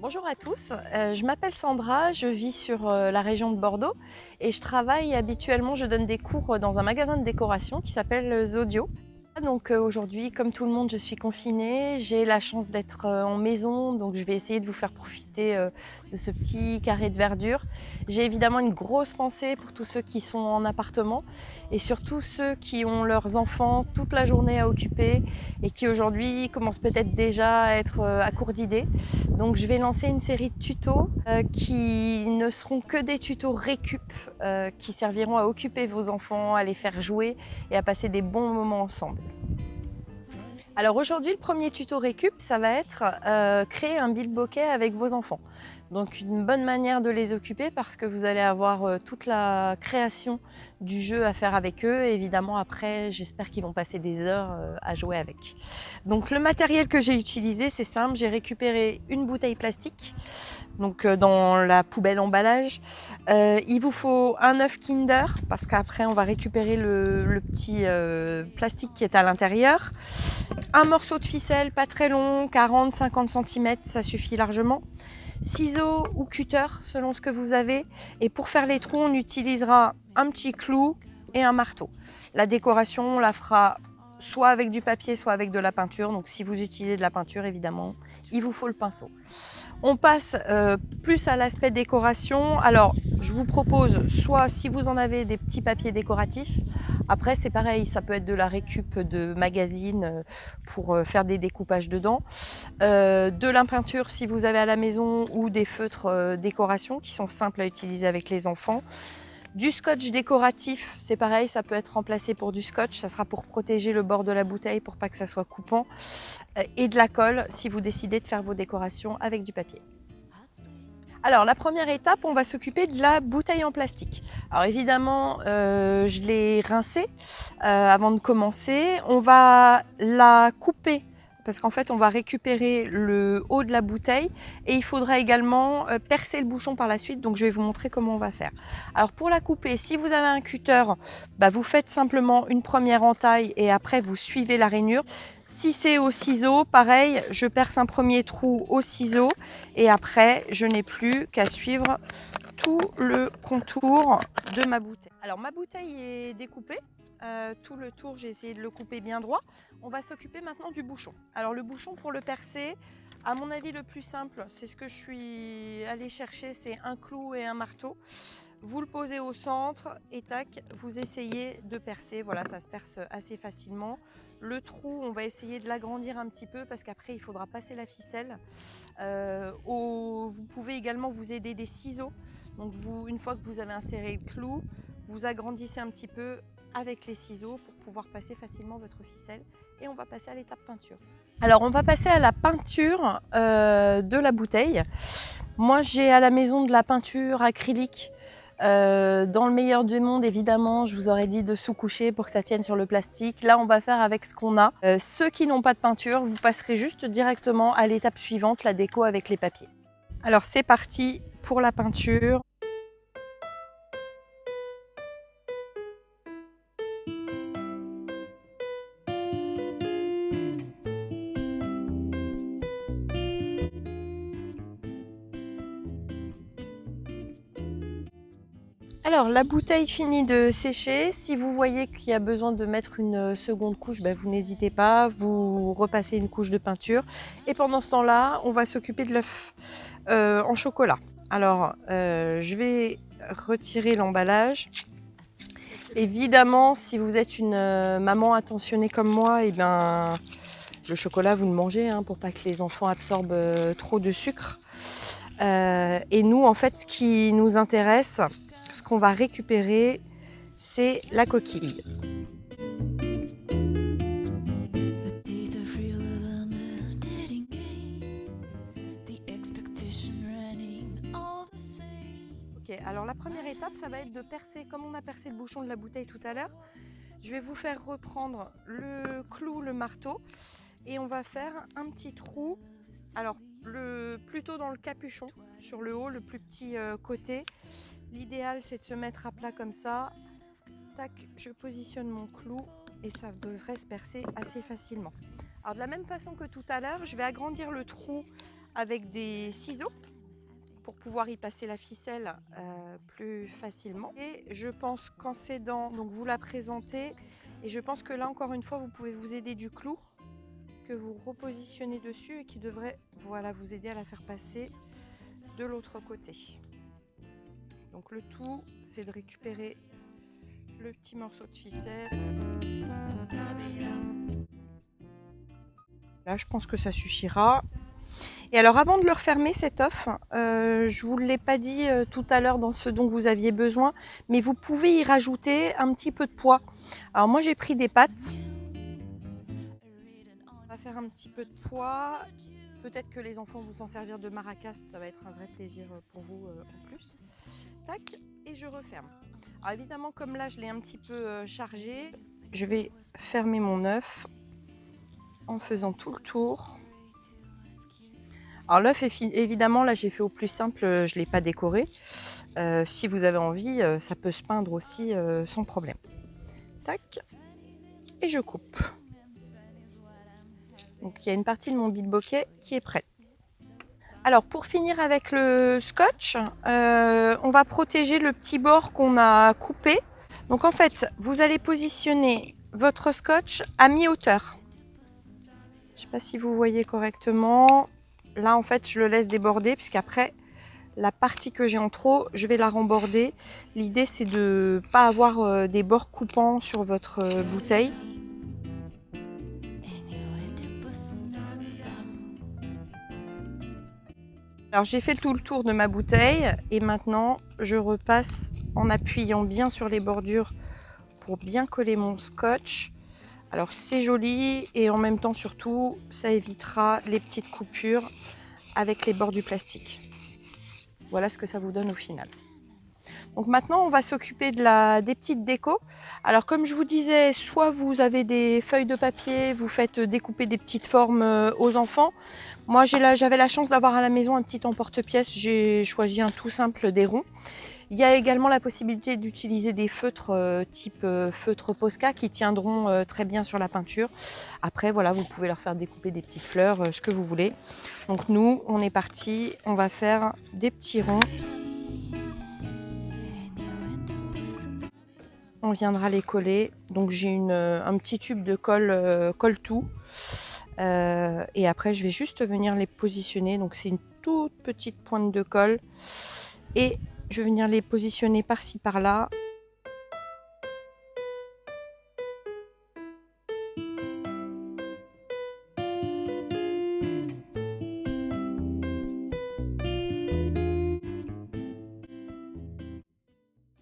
Bonjour à tous, je m'appelle Sandra, je vis sur la région de Bordeaux et je travaille habituellement, je donne des cours dans un magasin de décoration qui s'appelle Zodio. Donc aujourd'hui, comme tout le monde, je suis confinée, j'ai la chance d'être en maison, donc je vais essayer de vous faire profiter de ce petit carré de verdure. J'ai évidemment une grosse pensée pour tous ceux qui sont en appartement et surtout ceux qui ont leurs enfants toute la journée à occuper et qui aujourd'hui commencent peut-être déjà à être à court d'idées. Donc je vais lancer une série de tutos qui ne seront que des tutos récup qui serviront à occuper vos enfants, à les faire jouer et à passer des bons moments ensemble. Alors aujourd'hui, le premier tuto récup, ça va être créer un bilboquet avec vos enfants. Donc une bonne manière de les occuper parce que vous allez avoir toute la création du jeu à faire avec eux. Et évidemment après, j'espère qu'ils vont passer des heures à jouer avec. Donc le matériel que j'ai utilisé, c'est simple, j'ai récupéré une bouteille plastique donc dans la poubelle emballage. Il vous faut un œuf Kinder parce qu'après on va récupérer le petit plastique qui est à l'intérieur. Un morceau de ficelle pas très long, 40-50 cm, ça suffit largement. Ciseaux ou cutter selon ce que vous avez. Et pour faire les trous, on utilisera un petit clou et un marteau. La décoration, on la fera soit avec du papier, soit avec de la peinture. Donc si vous utilisez de la peinture, évidemment, il vous faut le pinceau. On passe plus à l'aspect décoration. Alors, je vous propose soit si vous en avez des petits papiers décoratifs, après c'est pareil, ça peut être de la récup de magazines pour faire des découpages dedans, de la peinture si vous avez à la maison ou des feutres décoration qui sont simples à utiliser avec les enfants. Du scotch décoratif, c'est pareil, ça peut être remplacé pour du scotch, ça sera pour protéger le bord de la bouteille pour pas que ça soit coupant. Et de la colle si vous décidez de faire vos décorations avec du papier. Alors la première étape, on va s'occuper de la bouteille en plastique. Alors évidemment, je l'ai rincée avant de commencer. On va la couper parce qu'en fait on va récupérer le haut de la bouteille et il faudra également percer le bouchon par la suite, donc je vais vous montrer comment on va faire. Alors pour la couper, si vous avez un cutter, vous faites simplement une première entaille et après vous suivez la rainure. Si c'est au ciseau, pareil, je perce un premier trou au ciseau et après je n'ai plus qu'à suivre tout le contour de ma bouteille. Alors ma bouteille est découpée. Tout le tour, j'ai essayé de le couper bien droit. On va s'occuper maintenant du bouchon. Alors le bouchon, pour le percer, à mon avis le plus simple, c'est ce que je suis allée chercher, c'est un clou et un marteau. Vous le posez au centre et tac, vous essayez de percer. Voilà, ça se perce assez facilement. Le trou, on va essayer de l'agrandir un petit peu parce qu'après il faudra passer la ficelle. Vous pouvez également vous aider des ciseaux. Donc une fois que vous avez inséré le clou, vous agrandissez un petit peu avec les ciseaux pour pouvoir passer facilement votre ficelle. Et on va passer à l'étape peinture. Alors on va passer à la peinture de la bouteille. Moi j'ai à la maison de la peinture acrylique. Dans le meilleur du monde, évidemment, je vous aurais dit de sous-coucher pour que ça tienne sur le plastique. Là, on va faire avec ce qu'on a. Ceux qui n'ont pas de peinture, vous passerez juste directement à l'étape suivante, la déco avec les papiers. Alors c'est parti pour la peinture. Alors la bouteille finit de sécher. Si vous voyez qu'il y a besoin de mettre une seconde couche, vous n'hésitez pas, vous repassez une couche de peinture. Et pendant ce temps-là, on va s'occuper de l'œuf en chocolat. Alors je vais retirer l'emballage. Évidemment, si vous êtes une maman attentionnée comme moi, le chocolat vous le mangez pour pas que les enfants absorbent trop de sucre. Et nous, en fait, ce qui nous intéresse, ce qu'on va récupérer, c'est la coquille. Ok, alors la première étape, ça va être de percer, comme on a percé le bouchon de la bouteille tout à l'heure. Je vais vous faire reprendre le clou, le marteau, et on va faire un petit trou. Alors, plutôt dans le capuchon, sur le haut, le plus petit côté. L'idéal, c'est de se mettre à plat comme ça. Tac, je positionne mon clou et ça devrait se percer assez facilement. Alors, de la même façon que tout à l'heure, je vais agrandir le trou avec des ciseaux pour pouvoir y passer la ficelle plus facilement. Et je pense qu'en s'aidant, donc vous la présentez, et je pense que là encore une fois vous pouvez vous aider du clou que vous repositionnez dessus et qui devrait voilà, vous aider à la faire passer de l'autre côté. Donc le tout, c'est de récupérer le petit morceau de ficelle. Là, je pense que ça suffira. Et alors, avant de le refermer, cet œuf, je ne vous l'ai pas dit tout à l'heure dans ce dont vous aviez besoin, mais vous pouvez y rajouter un petit peu de pois. Alors moi, j'ai pris des pâtes. On va faire un petit peu de pois. Peut-être que les enfants vont s'en servir de maracas, ça va être un vrai plaisir pour vous en plus. Tac, et je referme. Alors évidemment, comme là, je l'ai un petit peu chargé, je vais fermer mon œuf en faisant tout le tour. Alors l'œuf, évidemment, là j'ai fait au plus simple, je ne l'ai pas décoré. Si vous avez envie, ça peut se peindre aussi sans problème. Tac, et je coupe. Donc il y a une partie de mon bilboquet qui est prête. Alors pour finir avec le scotch, on va protéger le petit bord qu'on a coupé. Donc en fait, vous allez positionner votre scotch à mi-hauteur. Je ne sais pas si vous voyez correctement. Là en fait, je le laisse déborder puisqu'après, la partie que j'ai en trop, je vais la remborder. L'idée c'est de ne pas avoir des bords coupants sur votre bouteille. Alors j'ai fait tout le tour de ma bouteille et maintenant je repasse en appuyant bien sur les bordures pour bien coller mon scotch. Alors c'est joli et en même temps surtout ça évitera les petites coupures avec les bords du plastique. Voilà ce que ça vous donne au final. Donc maintenant on va s'occuper des petites décos. Alors comme je vous disais, soit vous avez des feuilles de papier, vous faites découper des petites formes aux enfants. Moi j'avais la chance d'avoir à la maison un petit emporte-pièce, j'ai choisi un tout simple, des ronds. Il y a également la possibilité d'utiliser des feutres type feutre Posca qui tiendront très bien sur la peinture. Après voilà, vous pouvez leur faire découper des petites fleurs, ce que vous voulez. Donc nous on est parti, on va faire des petits ronds. On viendra les coller. Donc j'ai un petit tube de colle, colle tout. Et après je vais juste venir les positionner. Donc c'est une toute petite pointe de colle. Et je vais venir les positionner par-ci par-là.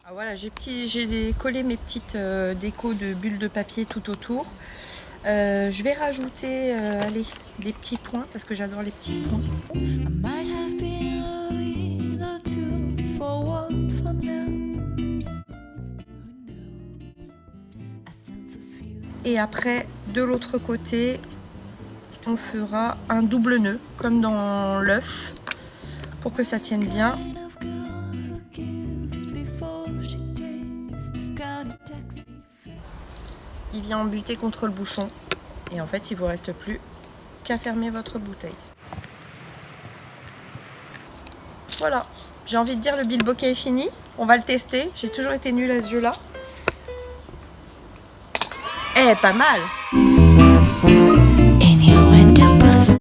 Ah, voilà, j'ai collé mes petites décos de bulles de papier tout autour. Je vais rajouter allez, des petits points parce que j'adore les petits points. Et après, de l'autre côté, on fera un double nœud comme dans l'œuf pour que ça tienne bien. Il vient embuter contre le bouchon et en fait il vous reste plus qu'à fermer votre bouteille. Voilà, j'ai envie de dire le bilboquet est fini, on va le tester, j'ai toujours été nulle à ce jeu là. Eh, pas mal!